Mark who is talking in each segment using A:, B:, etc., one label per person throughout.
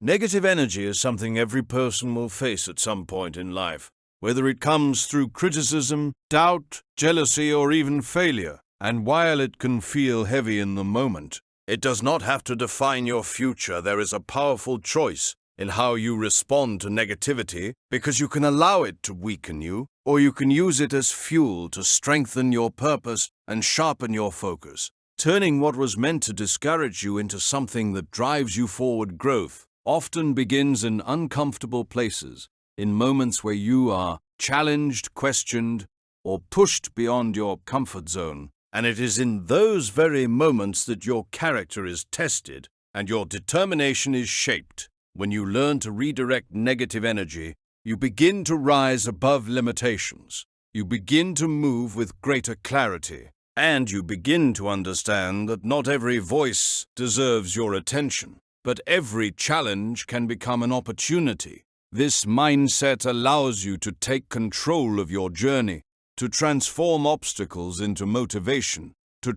A: Negative energy is something every person will face at some point in life, whether it comes through criticism, doubt, jealousy, or even failure. And while it can feel heavy in the moment, it does not have to define your future. There is a powerful choice in how you respond to negativity, because you can allow it to weaken you, or you can use it as fuel to strengthen your purpose and sharpen your focus, turning what was meant to discourage you into something that drives you forward. Growth often begins in uncomfortable places, in moments where you are challenged, questioned, or pushed beyond your comfort zone. And it is in those very moments that your character is tested and your determination is shaped. When you learn to redirect negative energy, you begin to rise above limitations. You begin to move with greater clarity, and you begin to understand that not every voice deserves your attention, but every challenge can become an opportunity. This mindset allows you to take control of your journey, to transform obstacles into motivation, and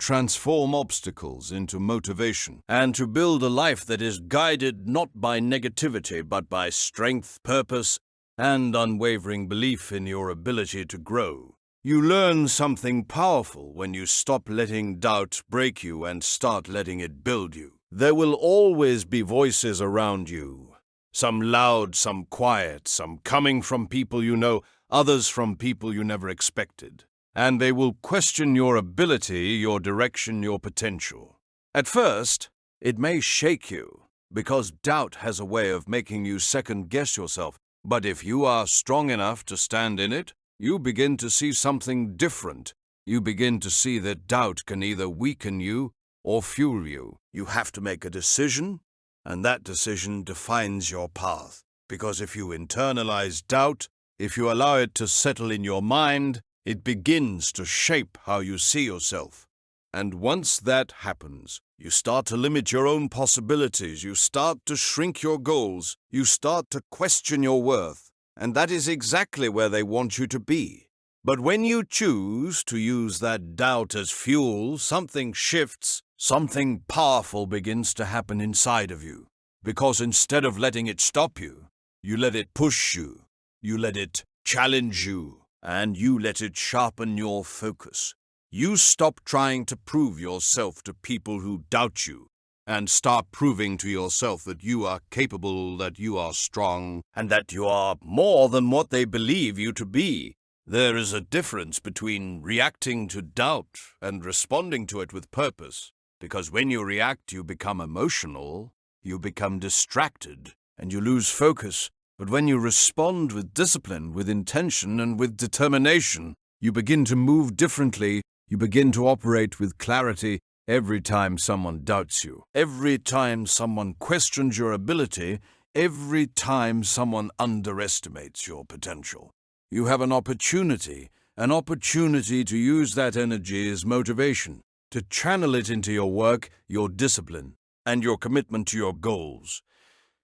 A: to build a life that is guided not by negativity but by strength, purpose, and unwavering belief in your ability to grow. You learn something powerful when you stop letting doubt break you and start letting it build you. There will always be voices around you, some loud, some quiet, some coming from people you know, others from people you never expected. And they will question your ability, your direction, your potential. At first, it may shake you, because doubt has a way of making you second-guess yourself. But if you are strong enough to stand in it, you begin to see something different. You begin to see that doubt can either weaken you or fuel you. You have to make a decision, and that decision defines your path. Because if you internalize doubt, if you allow it to settle in your mind, it begins to shape how you see yourself. And once that happens, you start to limit your own possibilities, you start to shrink your goals, you start to question your worth. And that is exactly where they want you to be. But when you choose to use that doubt as fuel, something shifts, something powerful begins to happen inside of you. Because instead of letting it stop you, you let it push you, you let it challenge you, and you let it sharpen your focus. You stop trying to prove yourself to people who doubt you, and start proving to yourself that you are capable, that you are strong, and that you are more than what they believe you to be. There is a difference between reacting to doubt and responding to it with purpose, because when you react, you become emotional, you become distracted, and you lose focus. But when you respond with discipline, with intention, and with determination, you begin to move differently, you begin to operate with clarity. Every time someone doubts you, every time someone questions your ability, every time someone underestimates your potential, you have an opportunity to use that energy as motivation, to channel it into your work, your discipline, and your commitment to your goals.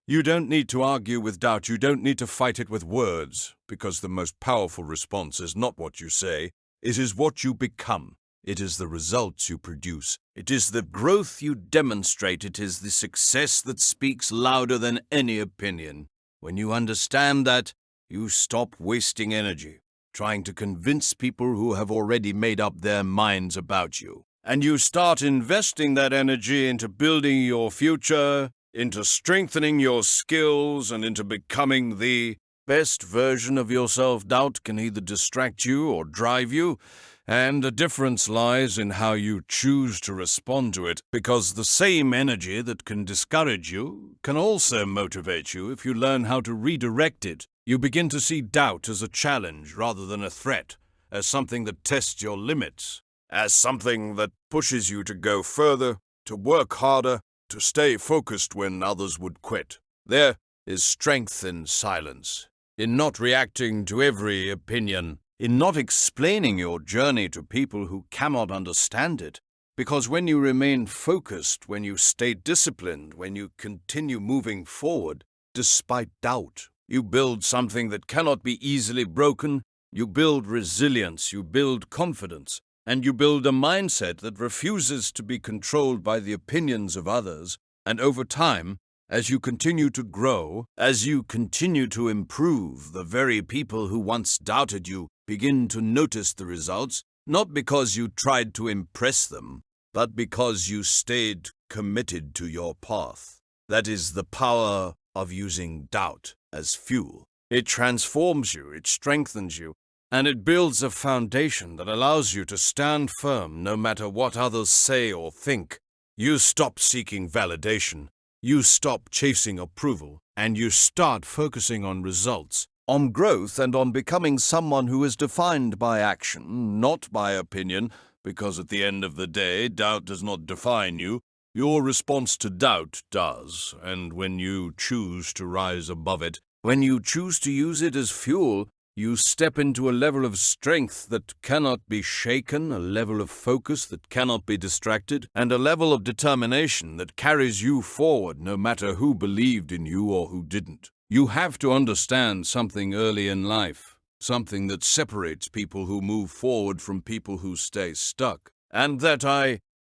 A: You don't need to argue with doubt. You don't need to fight it with words, because the most powerful response is not what you say. It is what you become. It is the results you produce. It is the growth you demonstrate. It is the success that speaks louder than any opinion. When you understand that, you stop wasting energy trying to convince people who have already made up their minds about you. And you start investing that energy into building your future, into strengthening your skills, and into becoming the best version of yourself. Doubt can either distract you or drive you, and the difference lies in how you choose to respond to it, because the same energy that can discourage you can also motivate you if you learn how to redirect it. You begin to see doubt as a challenge rather than a threat, as something that tests your limits, as something that pushes you to go further, to work harder, to stay focused when others would quit. There is strength in silence, in not reacting to every opinion, in not explaining your journey to people who cannot understand it. Because when you remain focused, when you stay disciplined, when you continue moving forward despite doubt, you build something that cannot be easily broken. You build resilience, you build confidence, and you build a mindset that refuses to be controlled by the opinions of others. And over time, as you continue to grow, as you continue to improve, the very people who once doubted you begin to notice the results, not because you tried to impress them, but because you stayed committed to your path. That is the power of using doubt as fuel. It transforms you, it strengthens you, and it builds a foundation that allows you to stand firm no matter what others say or think. You stop seeking validation. You stop chasing approval, and you start focusing on results, on growth, and on becoming someone who is defined by action, not by opinion, because at the end of the day, doubt does not define you. Your response to doubt does, and when you choose to rise above it, when you choose to use it as fuel, you step into a level of strength that cannot be shaken, a level of focus that cannot be distracted, and a level of determination that carries you forward no matter who believed in you or who didn't. You have to understand something early in life, something that separates people who move forward from people who stay stuck, and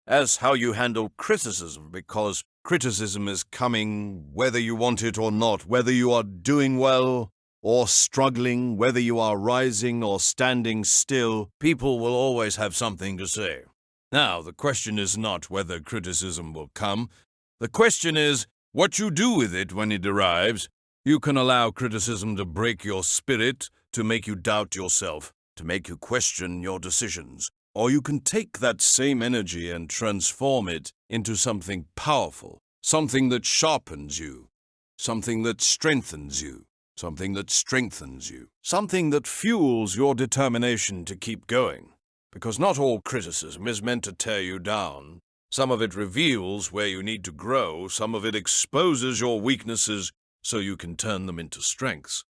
A: as how you handle criticism, because criticism is coming whether you want it or not, whether you are doing well or struggling, whether you are rising or standing still, people will always have something to say. Now, the question is not whether criticism will come. The question is what you do with it when it arrives. You can allow criticism to break your spirit, to make you doubt yourself, to make you question your decisions. Or you can take that same energy and transform it into something powerful, something that sharpens you, something that strengthens you. Something that strengthens you, something that fuels your determination to keep going. Because not all criticism is meant to tear you down. Some of it reveals where you need to grow, some of it exposes your weaknesses so you can turn them into strengths.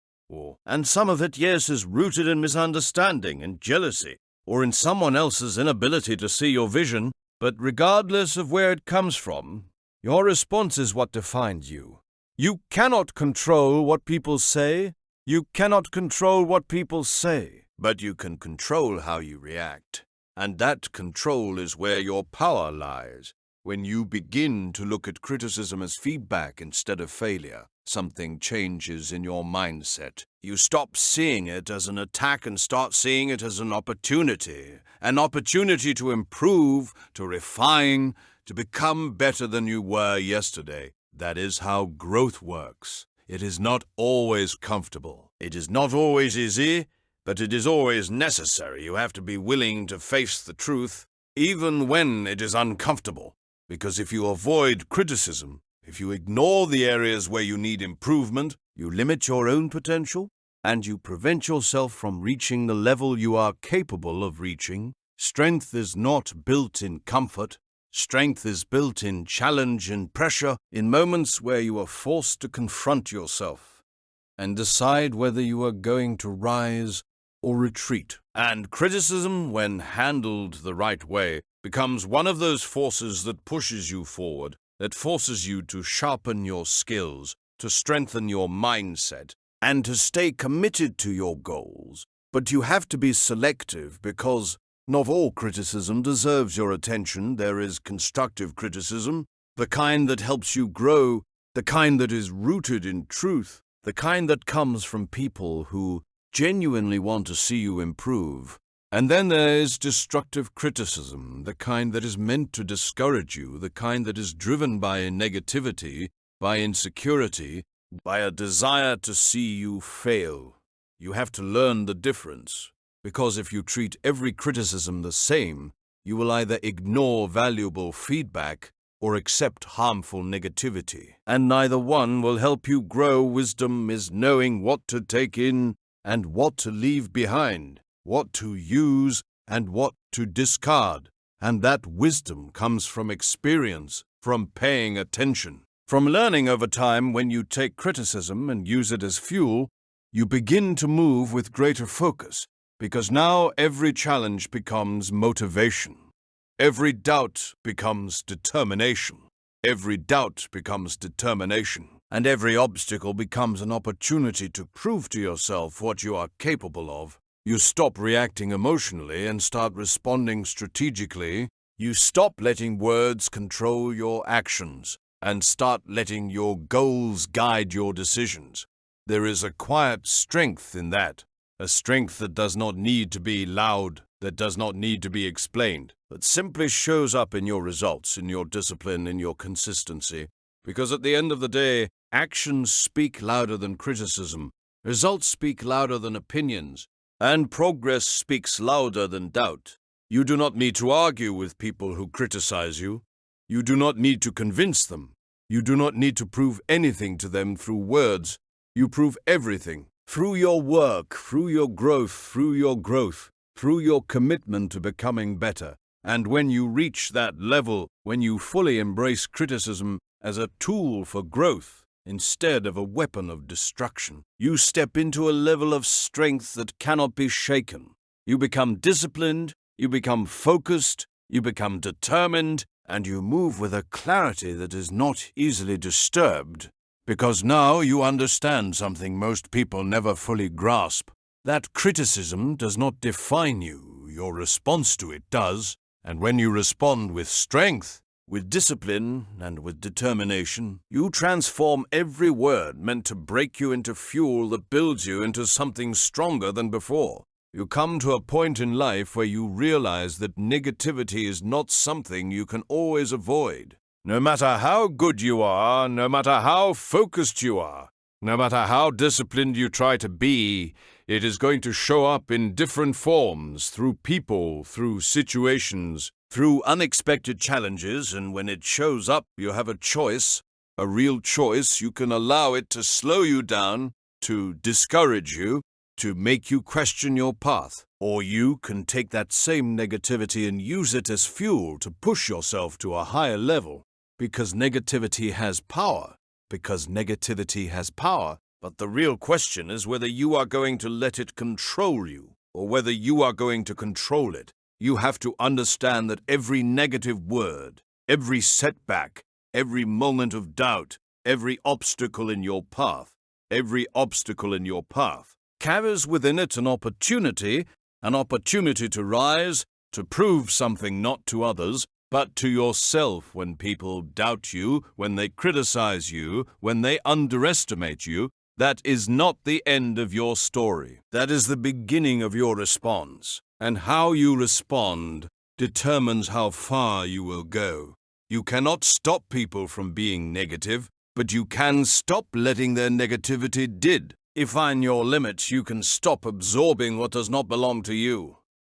A: And some of it, yes, is rooted in misunderstanding and jealousy, or in someone else's inability to see your vision. But regardless of where it comes from, your response is what defined you. You cannot control what people say. You cannot control what people say. But you can control how you react. And that control is where your power lies. When you begin to look at criticism as feedback instead of failure, something changes in your mindset. You stop seeing it as an attack and start seeing it as an opportunity to improve, to refine, to become better than you were yesterday. That is how growth works. It is not always comfortable. It is not always easy, but it is always necessary. You have to be willing to face the truth, even when it is uncomfortable. Because if you avoid criticism, if you ignore the areas where you need improvement, you limit your own potential, and you prevent yourself from reaching the level you are capable of reaching. Strength is not built in comfort. Strength is built in challenge and pressure, in moments where you are forced to confront yourself and decide whether you are going to rise or retreat. And criticism, when handled the right way, becomes one of those forces that pushes you forward, that forces you to sharpen your skills, to strengthen your mindset, and to stay committed to your goals. But you have to be selective because not all criticism deserves your attention. There is constructive criticism, the kind that helps you grow, the kind that is rooted in truth, the kind that comes from people who genuinely want to see you improve. And then there is destructive criticism, the kind that is meant to discourage you, the kind that is driven by negativity, by insecurity, by a desire to see you fail. You have to learn the difference. Because if you treat every criticism the same, you will either ignore valuable feedback or accept harmful negativity. And neither one will help you grow. Wisdom is knowing what to take in and what to leave behind, what to use and what to discard. And that wisdom comes from experience, from paying attention, from learning over time. When you take criticism and use it as fuel, you begin to move with greater focus. Because now every challenge becomes motivation. Every doubt becomes determination. Every doubt becomes determination. And every obstacle becomes an opportunity to prove to yourself what you are capable of. You stop reacting emotionally and start responding strategically. You stop letting words control your actions. and start letting your goals guide your decisions. There is a quiet strength in that, a strength that does not need to be loud, that does not need to be explained, that simply shows up in your results, in your discipline, in your consistency. Because at the end of the day, actions speak louder than criticism, results speak louder than opinions, and progress speaks louder than doubt. You do not need to argue with people who criticize you. You do not need to convince them. You do not need to prove anything to them through words. You prove everything through your work, through your growth, through your commitment to becoming better. And when you reach that level, when you fully embrace criticism as a tool for growth instead of a weapon of destruction, you step into a level of strength that cannot be shaken. You become disciplined, you become focused, you become determined, and you move with a clarity that is not easily disturbed. Because now you understand something most people never fully grasp. That criticism does not define you, your response to it does. And when you respond with strength, with discipline, and with determination, you transform every word meant to break you into fuel that builds you into something stronger than before. You come to a point in life where you realize that negativity is not something you can always avoid. No matter how good you are, no matter how focused you are, no matter how disciplined you try to be, it is going to show up in different forms, through people, through situations, through unexpected challenges, and when it shows up, you have a choice, a real choice. You can allow it to slow you down, to discourage you, to make you question your path. Or you can take that same negativity and use it as fuel to push yourself to a higher level. Because negativity has power. Because negativity has power. But the real question is whether you are going to let it control you, or whether you are going to control it. You have to understand that every negative word, every setback, every moment of doubt, every obstacle in your path, carries within it an opportunity to rise, to prove something not to others, but to yourself. When people doubt you, when they criticize you, when they underestimate you, that is not the end of your story. That is the beginning of your response. And how you respond determines how far you will go. You cannot stop people from being negative, but you can stop letting their negativity define your limits. You can stop absorbing what does not belong to you.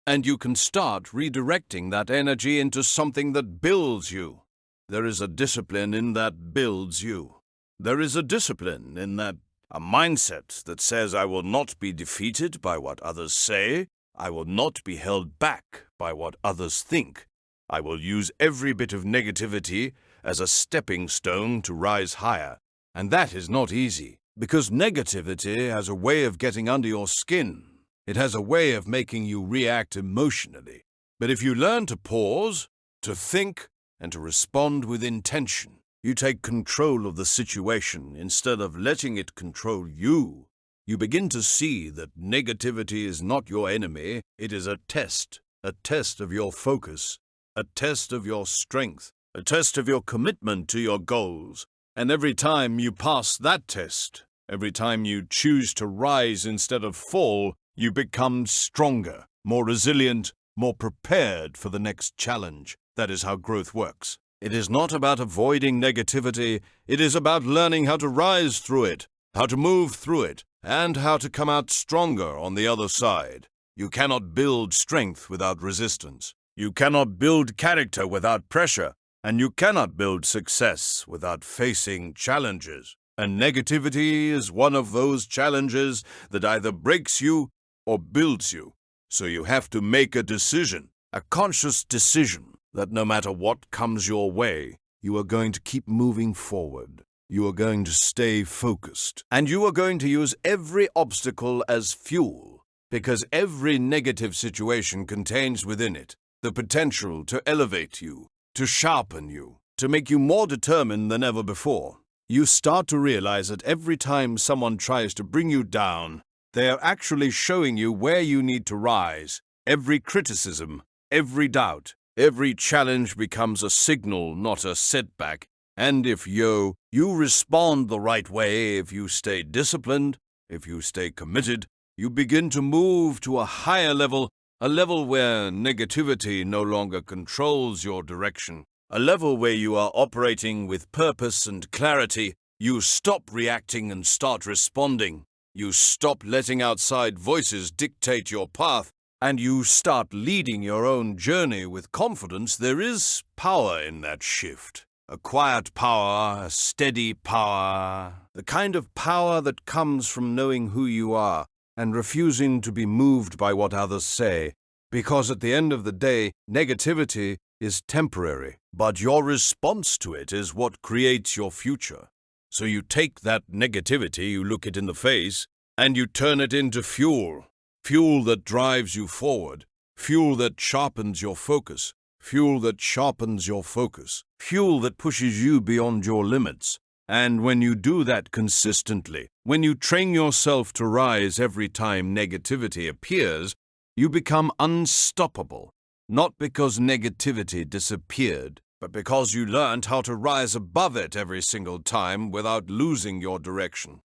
A: And you can start redirecting that energy into something that builds you. There is a discipline in that builds you. There is a discipline in that, a mindset that says, I will not be defeated by what others say. I will not be held back by what others think. I will use every bit of negativity as a stepping stone to rise higher. And that is not easy, because negativity has a way of getting under your skin. It has a way of making you react emotionally. But if you learn to pause, to think, and to respond with intention, you take control of the situation instead of letting it control you. You begin to see that negativity is not your enemy. It is a test of your focus, a test of your strength, a test of your commitment to your goals. And every time you pass that test, every time you choose to rise instead of fall, you become stronger, more resilient, more prepared for the next challenge. That is how growth works. It is not about avoiding negativity. It is about learning how to rise through it, how to move through it, and how to come out stronger on the other side. You cannot build strength without resistance. You cannot build character without pressure. And you cannot build success without facing challenges. And negativity is one of those challenges that either breaks you or builds you. So you have to make a decision, a conscious decision, that no matter what comes your way, you are going to keep moving forward. You are going to stay focused. And you are going to use every obstacle as fuel, because every negative situation contains within it the potential to elevate you, to sharpen you, to make you more determined than ever before. You start to realize that every time someone tries to bring you down, they are actually showing you where you need to rise. Every criticism, every doubt, every challenge becomes a signal, not a setback. And if you respond the right way, if you stay disciplined, if you stay committed, you begin to move to a higher level, a level where negativity no longer controls your direction, a level where you are operating with purpose and clarity. You stop reacting and start responding. You stop letting outside voices dictate your path, and you start leading your own journey with confidence. There is power in that shift. A quiet power, a steady power, the kind of power that comes from knowing who you are and refusing to be moved by what others say, because at the end of the day, negativity is temporary, but your response to it is what creates your future. So you take that negativity, you look it in the face, and you turn it into fuel. Fuel that drives you forward. Fuel that sharpens your focus. Fuel that sharpens your focus. Fuel that pushes you beyond your limits. And when you do that consistently, when you train yourself to rise every time negativity appears, you become unstoppable. Not because negativity disappeared, but because you learned how to rise above it every single time without losing your direction.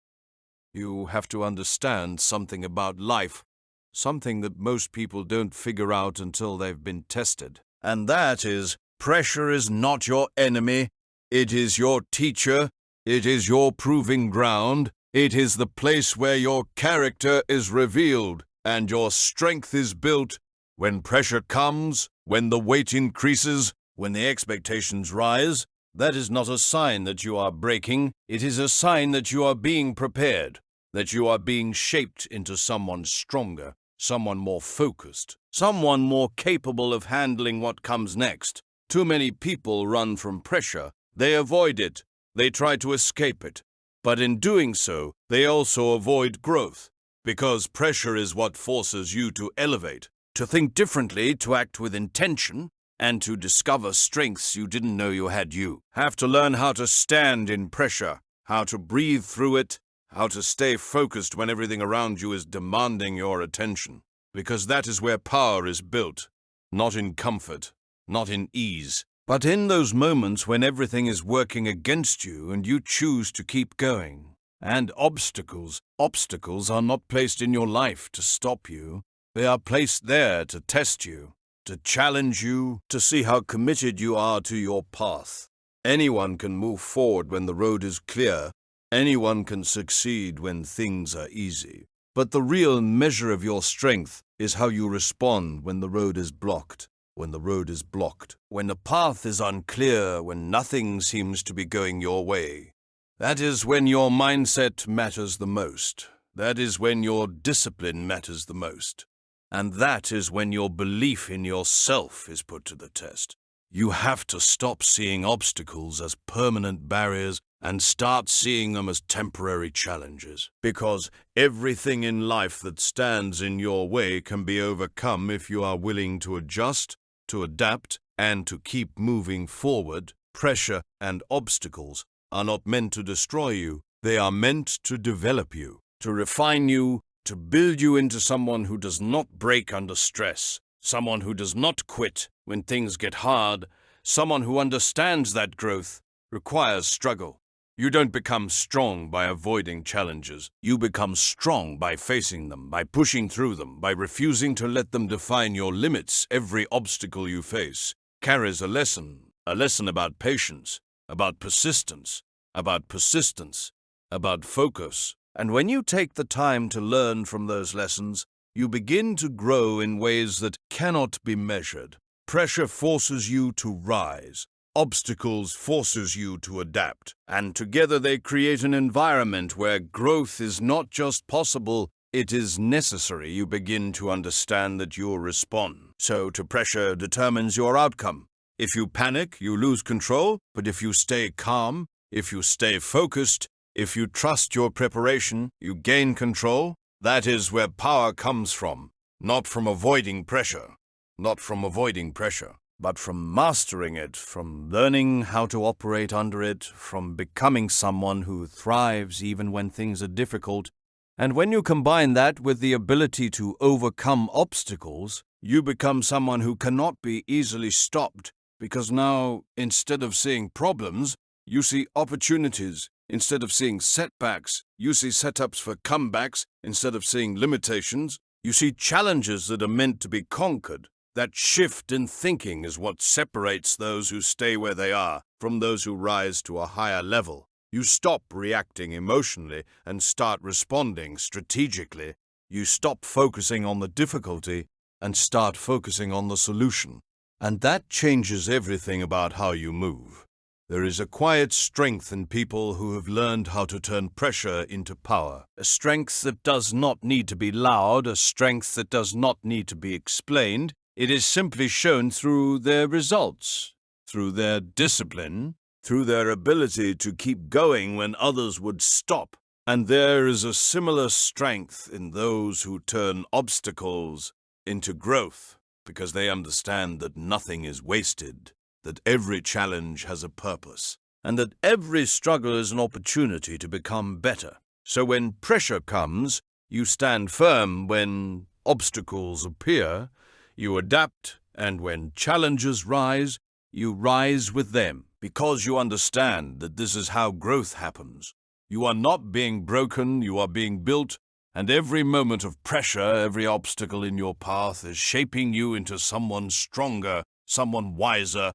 A: You have to understand something about life, something that most people don't figure out until they've been tested. And that is, pressure is not your enemy. It is your teacher. It is your proving ground. It is the place where your character is revealed and your strength is built. When pressure comes, when the weight increases, when the expectations rise, that is not a sign that you are breaking. It is a sign that you are being prepared, that you are being shaped into someone stronger, someone more focused, someone more capable of handling what comes next. Too many people run from pressure. They avoid it. They try to escape it. But in doing so, they also avoid growth, because pressure is what forces you to elevate, to think differently, to act with intention, and to discover strengths you didn't know you had. You have to learn how to stand in pressure, how to breathe through it, how to stay focused when everything around you is demanding your attention, because that is where power is built, not in comfort, not in ease, but in those moments when everything is working against you and you choose to keep going. And obstacles are not placed in your life to stop you. They are placed there to test you, to challenge you, to see how committed you are to your path. Anyone can move forward when the road is clear. Anyone can succeed when things are easy. But the real measure of your strength is how you respond when the road is blocked. When the road is blocked, when the path is unclear, when nothing seems to be going your way. That is when your mindset matters the most. That is when your discipline matters the most. And that is when your belief in yourself is put to the test. You have to stop seeing obstacles as permanent barriers and start seeing them as temporary challenges. Because everything in life that stands in your way can be overcome if you are willing to adjust, to adapt, and to keep moving forward. Pressure and obstacles are not meant to destroy you. They are meant to develop you, to refine you, to build you into someone who does not break under stress, someone who does not quit when things get hard, someone who understands that growth requires struggle. You don't become strong by avoiding challenges. You become strong by facing them, by pushing through them, by refusing to let them define your limits. Every obstacle you face carries a lesson about patience, about persistence, about focus. And when you take the time to learn from those lessons, you begin to grow in ways that cannot be measured. Pressure forces you to rise. Obstacles forces you to adapt, and together they create an environment where growth is not just possible, it is necessary. You begin to understand that you'll respond. So to pressure determines your outcome. If you panic, you lose control, but if you stay calm, if you stay focused, if you trust your preparation, you gain control. That is where power comes from, not from avoiding pressure, but from mastering it, from learning how to operate under it, from becoming someone who thrives even when things are difficult. And when you combine that with the ability to overcome obstacles, you become someone who cannot be easily stopped, because now, instead of seeing problems, you see opportunities. Instead of seeing setbacks, you see setups for comebacks. Instead of seeing limitations, you see challenges that are meant to be conquered. That shift in thinking is what separates those who stay where they are from those who rise to a higher level. You stop reacting emotionally and start responding strategically. You stop focusing on the difficulty and start focusing on the solution. And that changes everything about how you move. There is a quiet strength in people who have learned how to turn pressure into power. A strength that does not need to be loud, a strength that does not need to be explained. It is simply shown through their results, through their discipline, through their ability to keep going when others would stop. And there is a similar strength in those who turn obstacles into growth, because they understand that nothing is wasted, that every challenge has a purpose, and that every struggle is an opportunity to become better. So when pressure comes, you stand firm. When obstacles appear, you adapt, and when challenges rise, you rise with them, because you understand that this is how growth happens. You are not being broken, you are being built, and every moment of pressure, every obstacle in your path is shaping you into someone stronger, someone wiser,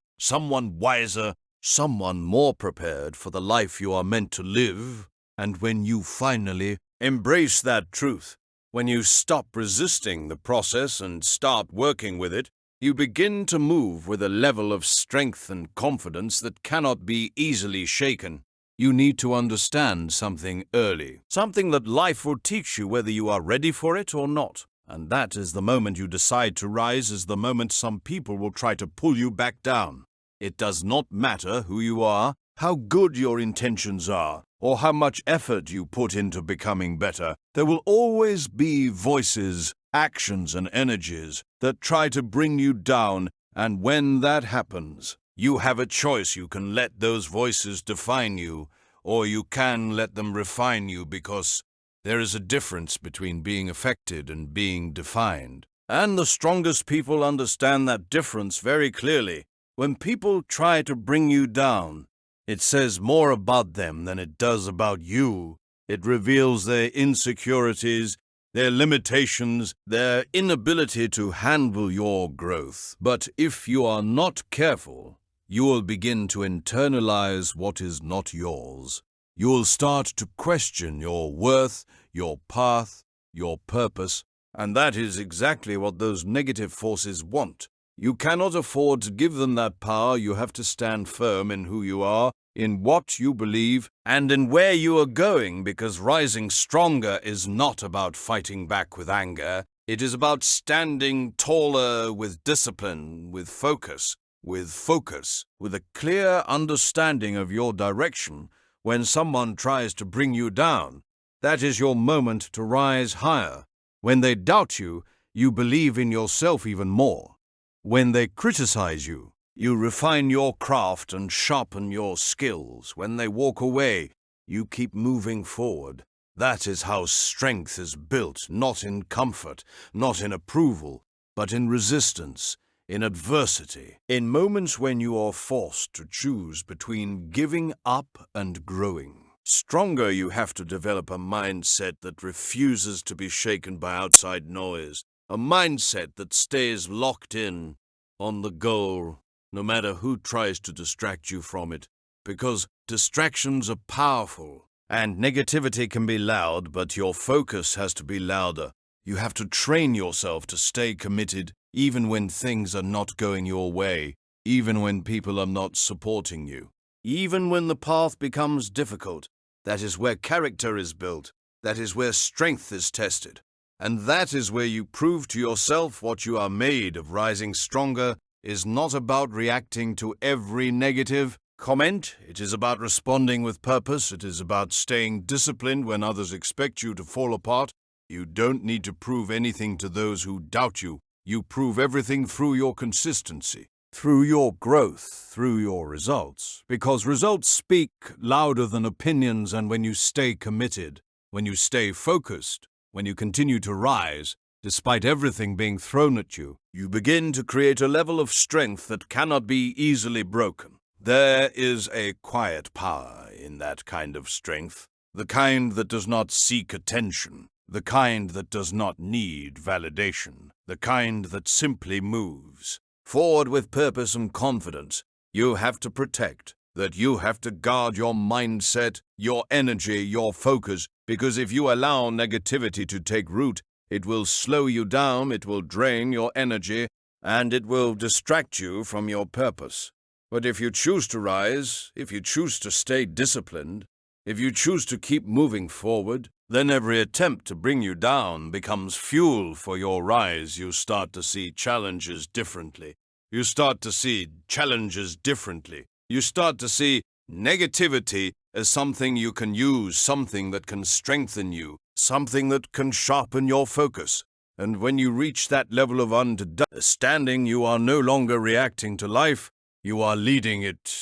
A: someone more prepared for the life you are meant to live. And when you finally embrace that truth, when you stop resisting the process and start working with it, you begin to move with a level of strength and confidence that cannot be easily shaken. You need to understand something early, something that life will teach you whether you are ready for it or not. And that is the moment you decide to rise, is the moment some people will try to pull you back down. It does not matter who you are, how good your intentions are, or how much effort you put into becoming better. There will always be voices, actions, and energies that try to bring you down, and when that happens, you have a choice. You can let those voices define you, or you can let them refine you, because there is a difference between being affected and being defined. And the strongest people understand that difference very clearly. When people try to bring you down, it says more about them than it does about you. It reveals their insecurities, their limitations, their inability to handle your growth. But if you are not careful, you will begin to internalize what is not yours. You will start to question your worth, your path, your purpose, and that is exactly what those negative forces want. You cannot afford to give them that power. You have to stand firm in who you are, in what you believe, and in where you are going, because rising stronger is not about fighting back with anger. It is about standing taller with discipline, with focus, with a clear understanding of your direction. When someone tries to bring you down, that is your moment to rise higher. When they doubt you, you believe in yourself even more. When they criticize you, you refine your craft and sharpen your skills. When they walk away, you keep moving forward. That is how strength is built, not in comfort, not in approval, but in resistance, in adversity, in moments when you are forced to choose between giving up and growing. Stronger, you have to develop a mindset that refuses to be shaken by outside noise, a mindset that stays locked in on the goal, no matter who tries to distract you from it, because distractions are powerful, and negativity can be loud, but your focus has to be louder. You have to train yourself to stay committed, even when things are not going your way, even when people are not supporting you, even when the path becomes difficult. That is where character is built. That is where strength is tested. And that is where you prove to yourself what you are made of. Rising stronger is not about reacting to every negative comment. It is about responding with purpose. It is about staying disciplined when others expect you to fall apart. You don't need to prove anything to those who doubt you. You prove everything through your consistency, through your growth, through your results. Because results speak louder than opinions, and when you stay committed, when you stay focused, when you continue to rise, despite everything being thrown at you, you begin to create a level of strength that cannot be easily broken. There is a quiet power in that kind of strength, the kind that does not seek attention, the kind that does not need validation, the kind that simply moves forward with purpose and confidence. You have to protect that. You have to guard your mindset, your energy, your focus, because if you allow negativity to take root, it will slow you down, it will drain your energy, and it will distract you from your purpose. But if you choose to rise, if you choose to stay disciplined, if you choose to keep moving forward, then every attempt to bring you down becomes fuel for your rise. You start to see challenges differently. You start to see challenges differently. You start to see negativity as something you can use, something that can strengthen you, something that can sharpen your focus. And when you reach that level of understanding, you are no longer reacting to life. You are leading it.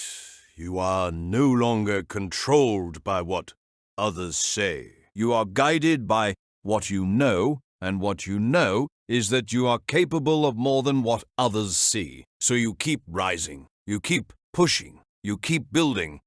A: You are no longer controlled by what others say. You are guided by what you know, and what you know is that you are capable of more than what others see. So you keep rising, you keep pushing, you keep building,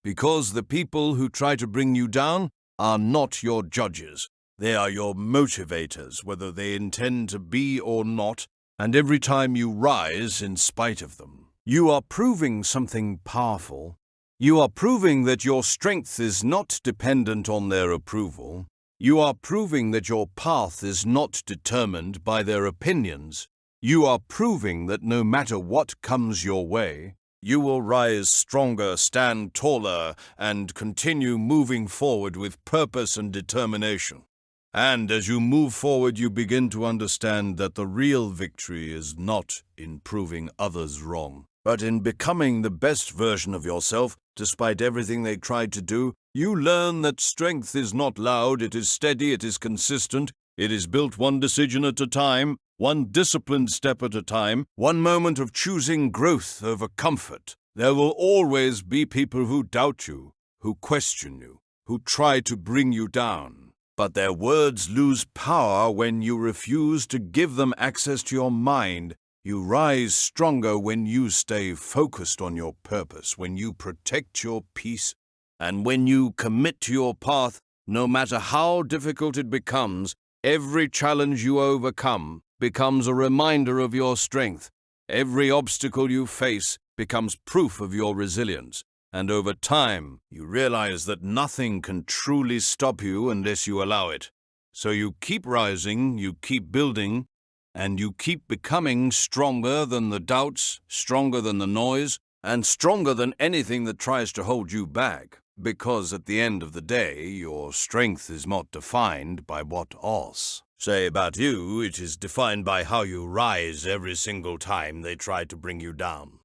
A: because the people who try to bring you down are not your judges. They are your motivators, whether they intend to be or not, and every time you rise in spite of them, you are proving something powerful. You are proving that your strength is not dependent on their approval. You are proving that your path is not determined by their opinions. You are proving that no matter what comes your way, you will rise stronger, stand taller, and continue moving forward with purpose and determination. And as you move forward, you begin to understand that the real victory is not in proving others wrong, but in becoming the best version of yourself. Despite everything they tried to do, you learn that strength is not loud, it is steady, it is consistent, it is built one decision at a time, one disciplined step at a time, one moment of choosing growth over comfort. There will always be people who doubt you, who question you, who try to bring you down. But their words lose power when you refuse to give them access to your mind. You rise stronger when you stay focused on your purpose, when you protect your peace, and when you commit to your path. No matter how difficult it becomes, every challenge you overcome becomes a reminder of your strength. Every obstacle you face becomes proof of your resilience. And over time, you realize that nothing can truly stop you unless you allow it. So you keep rising, you keep building, and you keep becoming stronger than the doubts, stronger than the noise, and stronger than anything that tries to hold you back. Because at the end of the day, your strength is not defined by what else say about you. It is defined by how you rise every single time they try to bring you down.